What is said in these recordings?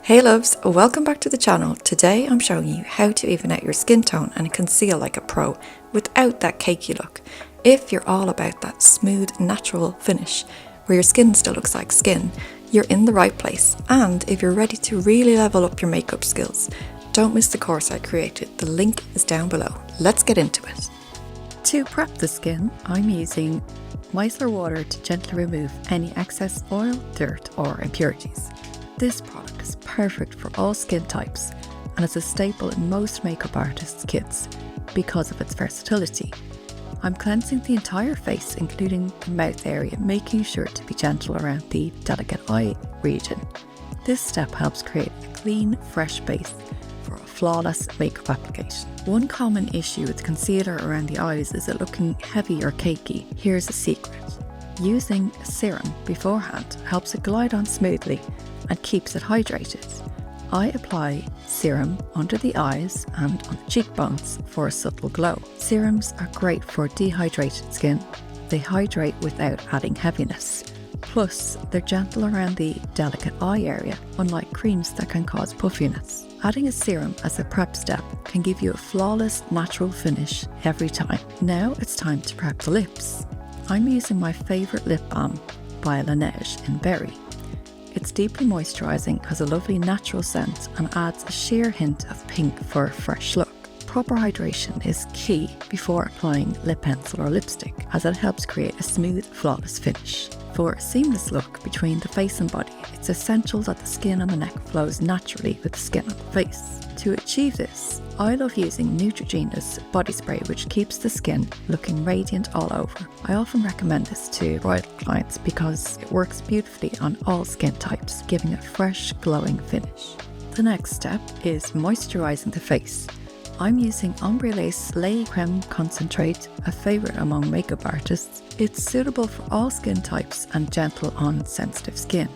Hey loves, welcome back to the channel. Today I'm showing you how to even out your skin tone and conceal like a pro without that cakey look. If you're all about that smooth, natural finish where your skin still looks like skin, you're in the right place. And if you're ready to really level up your makeup skills, don't miss the course I created. The link is down below. Let's get into it. To prep the skin, I'm using micellar water to gently remove any excess oil, dirt or impurities. This product is perfect for all skin types and is a staple in most makeup artists' kits because of its versatility. I'm cleansing the entire face, including the mouth area, making sure to be gentle around the delicate eye region. This step helps create a clean, fresh base for a flawless makeup application. One common issue with concealer around the eyes is it looking heavy or cakey. Here's a secret. Using a serum beforehand helps it glide on smoothly and keeps it hydrated. I apply serum under the eyes and on the cheekbones for a subtle glow. Serums are great for dehydrated skin. They hydrate without adding heaviness. Plus, they're gentle around the delicate eye area, unlike creams that can cause puffiness. Adding a serum as a prep step can give you a flawless, natural finish every time. Now it's time to prep the lips. I'm using my favourite lip balm by Laneige in Berry. It's deeply moisturising, has a lovely natural scent and adds a sheer hint of pink for a fresh look. Proper hydration is key before applying lip pencil or lipstick, as it helps create a smooth, flawless finish. For a seamless look between the face and body, it's essential that the skin on the neck flows naturally with the skin on the face. To achieve this, I love using Neutrogena's body spray, which keeps the skin looking radiant all over. I often recommend this to bridal clients because it works beautifully on all skin types, giving a fresh, glowing finish. The next step is moisturising the face. I'm using Ombre Lace Lait Creme Concentrate, a favourite among makeup artists. It's suitable for all skin types and gentle on sensitive skin.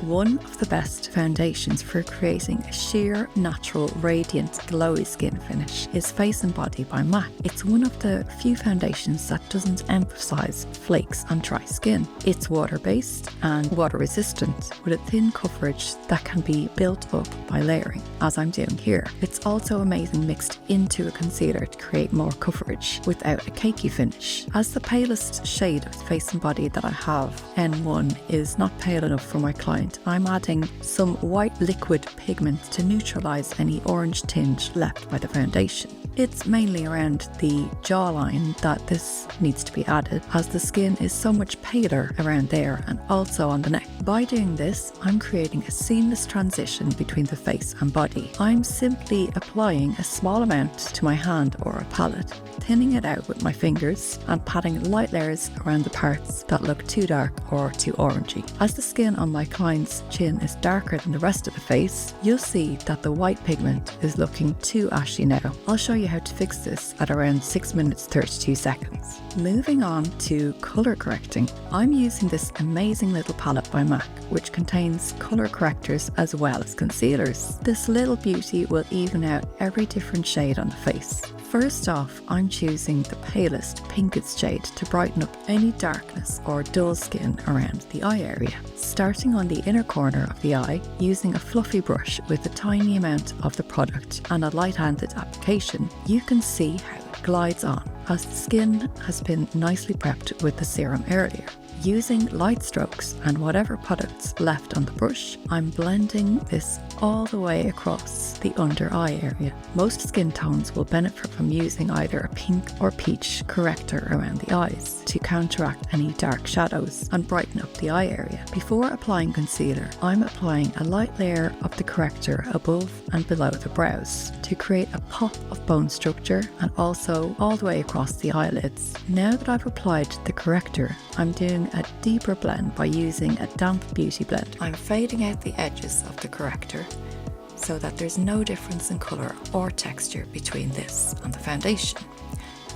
One of the best foundations for creating a sheer, natural, radiant, glowy skin finish is Face and Body by MAC. It's one of the few foundations that doesn't emphasise flakes on dry skin. It's water-based and water-resistant with a thin coverage that can be built up by layering, as I'm doing here. It's also amazing mixed into a concealer to create more coverage without a cakey finish. As the palest shade of Face and Body that I have, N1, is not pale enough for my client, I'm adding some white liquid pigment to neutralise any orange tinge left by the foundation. It's mainly around the jawline that this needs to be added, as the skin is so much paler around there and also on the neck. By doing this, I'm creating a seamless transition between the face and body. I'm simply applying a small amount to my hand or a palette, thinning it out with my fingers and patting light layers around the parts that look too dark or too orangey. As the skin on my client's chin is darker than the rest of the face, you'll see that the white pigment is looking too ashy now. I'll show you how to fix this at around 6 minutes 32 seconds. Moving on to colour correcting, I'm using this amazing little palette by MAC, which contains colour correctors as well as concealers. This little beauty will even out every different shade on the face. First off, I'm choosing the palest, pinkest shade to brighten up any darkness or dull skin around the eye area. Starting on the inner corner of the eye, using a fluffy brush with a tiny amount of the product and a light-handed application, you can see how it glides on, as the skin has been nicely prepped with the serum earlier. Using light strokes and whatever products left on the brush, I'm blending this all the way across the under eye area. Most skin tones will benefit from using either a pink or peach corrector around the eyes to counteract any dark shadows and brighten up the eye area. Before applying concealer, I'm applying a light layer of the corrector above and below the brows to create a pop of bone structure and also all the way across the eyelids. Now that I've applied the corrector, I'm doing a deeper blend by using a damp beauty blend. I'm fading out the edges of the corrector so that there's no difference in colour or texture between this and the foundation.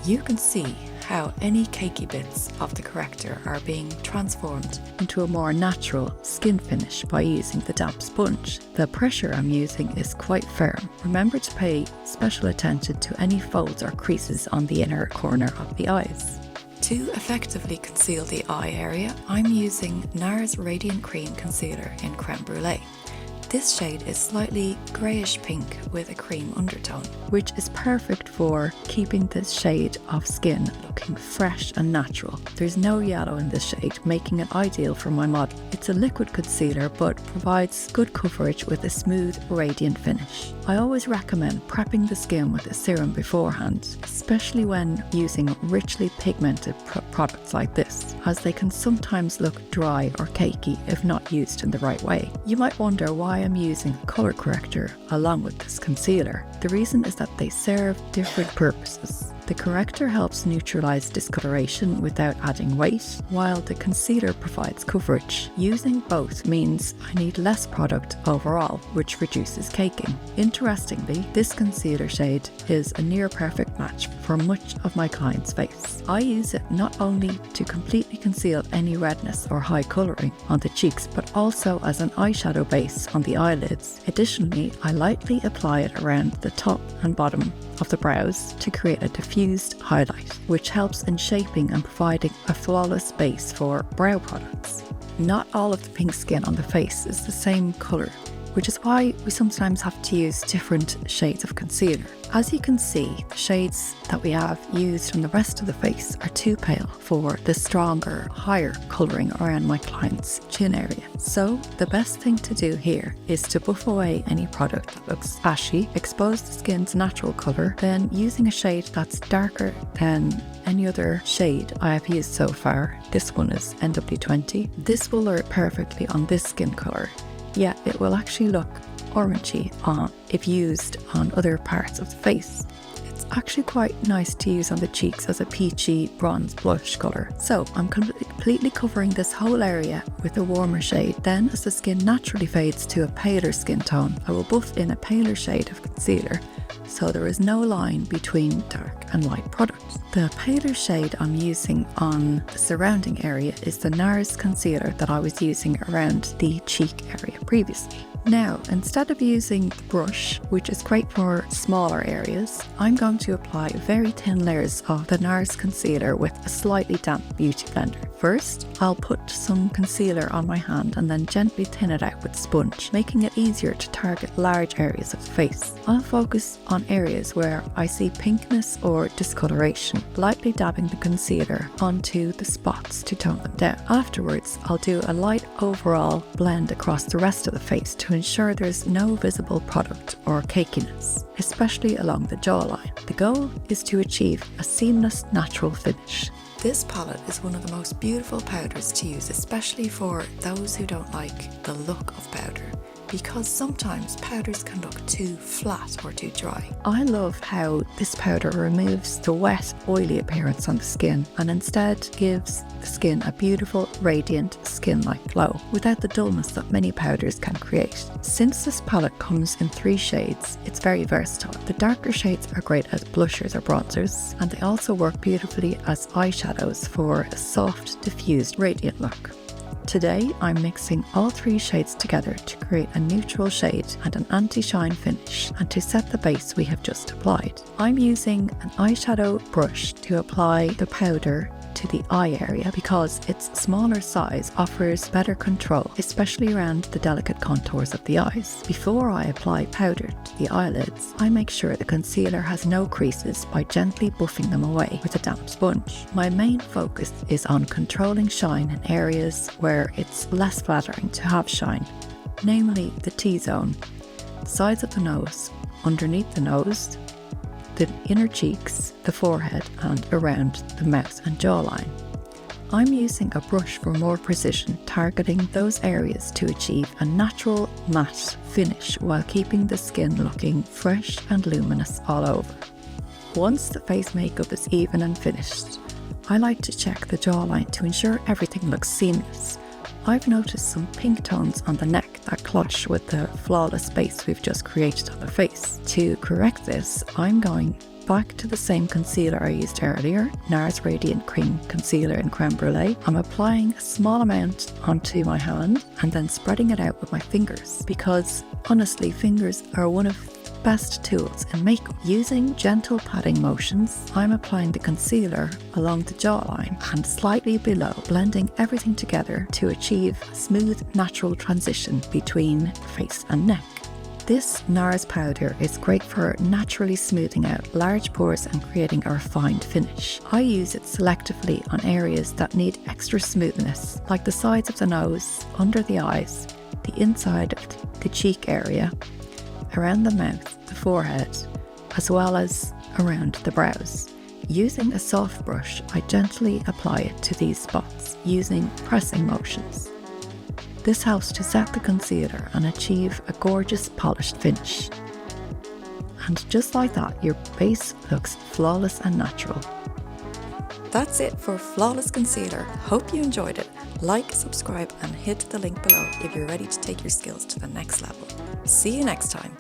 You can see how any cakey bits of the corrector are being transformed into a more natural skin finish by using the damp sponge. The pressure I'm using is quite firm. Remember to pay special attention to any folds or creases on the inner corner of the eyes. To effectively conceal the eye area, I'm using NARS Radiant Cream Concealer in Creme Brulee. This shade is slightly greyish pink with a cream undertone, which is perfect for keeping this shade of skin looking fresh and natural. There's no yellow in this shade, making it ideal for my model. It's a liquid concealer but provides good coverage with a smooth, radiant finish. I always recommend prepping the skin with a serum beforehand, especially when using richly pigmented products like this, as they can sometimes look dry or cakey if not used in the right way. You might wonder why I'm using a colour corrector along with this concealer. The reason is that they serve different purposes. The corrector helps neutralise discoloration without adding weight, while the concealer provides coverage. Using both means I need less product overall, which reduces caking. Interestingly, this concealer shade is a near perfect match for much of my client's face. I use it not only to completely conceal any redness or high colouring on the cheeks, but also as an eyeshadow base on the eyelids. Additionally, I lightly apply it around the top and bottom of the brows to create a diffused highlight, which helps in shaping and providing a flawless base for brow products. Not all of the pink skin on the face is the same colour, which is why we sometimes have to use different shades of concealer. As you can see, the shades that we have used from the rest of the face are too pale for the stronger, higher colouring around my client's chin area. So the best thing to do here is to buff away any product that looks ashy, expose the skin's natural colour, then using a shade that's darker than any other shade I have used so far. This one is NW20. This will work perfectly on this skin colour. Yeah, it will actually look orangey if used on other parts of the face. It's actually quite nice to use on the cheeks as a peachy bronze blush colour. So I'm completely covering this whole area with a warmer shade. Then as the skin naturally fades to a paler skin tone, I will buff in a paler shade of concealer, so there is no line between dark and light products. The paler shade I'm using on the surrounding area is the NARS concealer that I was using around the cheek area previously. Now, instead of using the brush, which is great for smaller areas, I'm going to apply very thin layers of the NARS concealer with a slightly damp beauty blender. First, I'll put some concealer on my hand and then gently thin it out with a sponge, making it easier to target large areas of the face. I'll focus on areas where I see pinkness or discoloration, lightly dabbing the concealer onto the spots to tone them down. Afterwards, I'll do a light overall blend across the rest of the face to ensure there's no visible product or cakiness, especially along the jawline. The goal is to achieve a seamless, natural finish. This palette is one of the most beautiful powders to use, especially for those who don't like the look of powder, because sometimes powders can look too flat or too dry. I love how this powder removes the wet, oily appearance on the skin and instead gives the skin a beautiful, radiant, skin-like glow without the dullness that many powders can create. Since this palette comes in 3 shades, it's very versatile. The darker shades are great as blushers or bronzers, and they also work beautifully as eyeshadows for a soft, diffused, radiant look. Today, I'm mixing all 3 shades together to create a neutral shade and an anti-shine finish, and to set the base we have just applied. I'm using an eyeshadow brush to apply the powder to the eye area because its smaller size offers better control, especially around the delicate contours of the eyes. Before I apply powder to the eyelids, I make sure the concealer has no creases by gently buffing them away with a damp sponge. My main focus is on controlling shine in areas where it's less flattering to have shine, namely the T-zone, the sides of the nose, underneath the nose, the inner cheeks, the forehead, and around the mouth and jawline. I'm using a brush for more precision, targeting those areas to achieve a natural matte finish while keeping the skin looking fresh and luminous all over. Once the face makeup is even and finished, I like to check the jawline to ensure everything looks seamless. I've noticed some pink tones on the neck that clash with the flawless base we've just created on the face. To correct this, I'm going back to the same concealer I used earlier, NARS Radiant Cream Concealer in Creme Brulee. I'm applying a small amount onto my hand and then spreading it out with my fingers, because honestly, fingers are one of best tools in makeup. Using gentle patting motions, I'm applying the concealer along the jawline and slightly below, blending everything together to achieve a smooth, natural transition between face and neck. This NARS powder is great for naturally smoothing out large pores and creating a refined finish. I use it selectively on areas that need extra smoothness, like the sides of the nose, under the eyes, the inside of the cheek area, around the mouth, the forehead, as well as around the brows. Using a soft brush, I gently apply it to these spots using pressing motions. This helps to set the concealer and achieve a gorgeous polished finish. And just like that, your base looks flawless and natural. That's it for Flawless Concealer. Hope you enjoyed it. Like, subscribe and hit the link below if you're ready to take your skills to the next level. See you next time.